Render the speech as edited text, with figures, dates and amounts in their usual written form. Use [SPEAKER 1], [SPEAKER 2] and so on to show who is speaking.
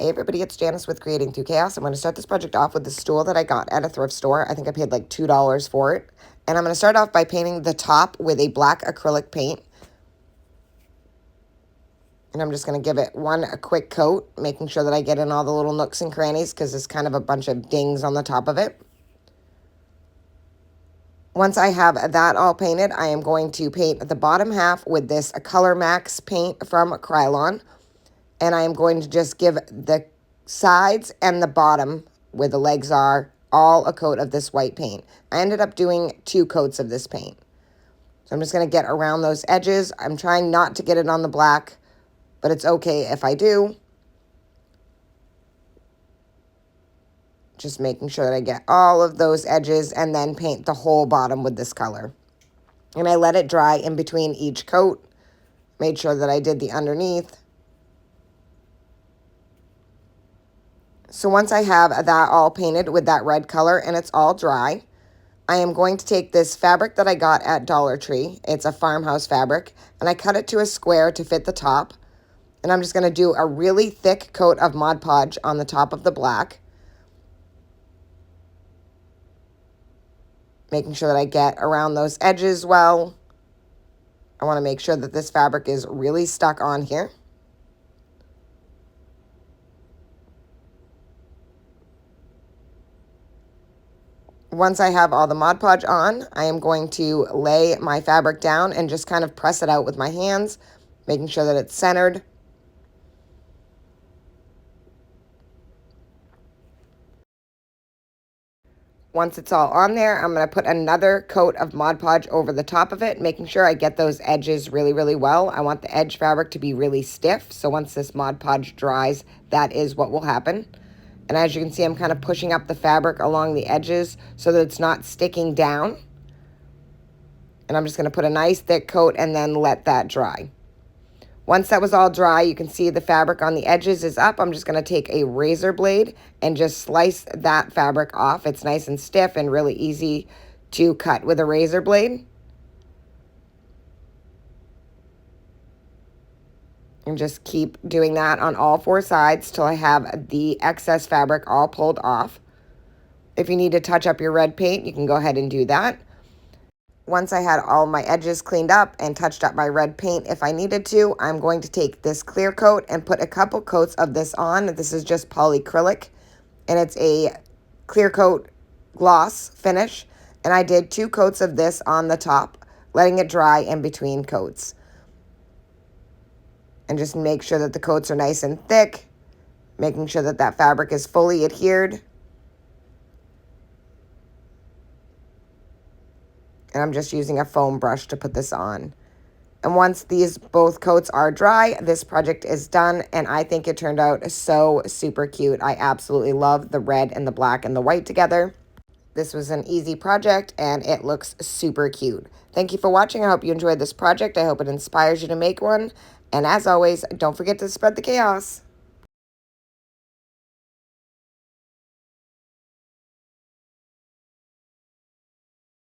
[SPEAKER 1] Hey everybody, it's Janice with Creating Through Chaos. I'm going to start this project off with the stool that I got at a thrift store. I think I paid like $2 for it. And I'm going to start off by painting the top with a black acrylic paint. And I'm just going to give it a quick coat, making sure that I get in all the little nooks and crannies because there's kind of a bunch of dings on the top of it. Once I have that all painted, I am going to paint the bottom half with this Color Max paint from Krylon. And I am going to just give the sides and the bottom, where the legs are, all a coat of this white paint. I ended up doing 2 coats of this paint. So I'm just going to get around those edges. I'm trying not to get it on the black, but it's okay if I do. Just making sure that I get all of those edges and then paint the whole bottom with this color. And I let it dry in between each coat. Made sure that I did the underneath. So once I have that all painted with that red color and it's all dry, I am going to take this fabric that I got at Dollar Tree. It's a Farmhouse fabric, and I cut it to a square to fit the top. And I'm just going to do a really thick coat of Mod Podge on the top of the black. Making sure that I get around those edges well. I want to make sure that this fabric is really stuck on here. Once I have all the Mod Podge on, I am going to lay my fabric down and just kind of press it out with my hands, making sure that it's centered. Once it's all on there, I'm going to put another coat of Mod Podge over the top of it, making sure I get those edges really, really well. I want the edge fabric to be really stiff, so once this Mod Podge dries, that is what will happen. And as you can see, I'm kind of pushing up the fabric along the edges so that it's not sticking down. And I'm just going to put a nice thick coat and then let that dry. Once that was all dry, you can see the fabric on the edges is up. I'm just going to take a razor blade and just slice that fabric off. It's nice and stiff and really easy to cut with a razor blade. And just keep doing that on all 4 sides till I have the excess fabric all pulled off. If you need to touch up your red paint, you can go ahead and do that. Once I had all my edges cleaned up and touched up my red paint, if I needed to, I'm going to take this clear coat and put a couple coats of this on. This is just polyacrylic, and it's a clear coat gloss finish. And I did 2 coats of this on the top, letting it dry in between coats. And just make sure that the coats are nice and thick, making sure that that fabric is fully adhered. And I'm just using a foam brush to put this on. And once these both coats are dry, this project is done, and I think it turned out so super cute. I absolutely love the red and the black and the white together. This was an easy project, and it looks super cute. Thank you for watching. I hope you enjoyed this project. I hope it inspires you to make one. And as always, don't forget to spread the chaos.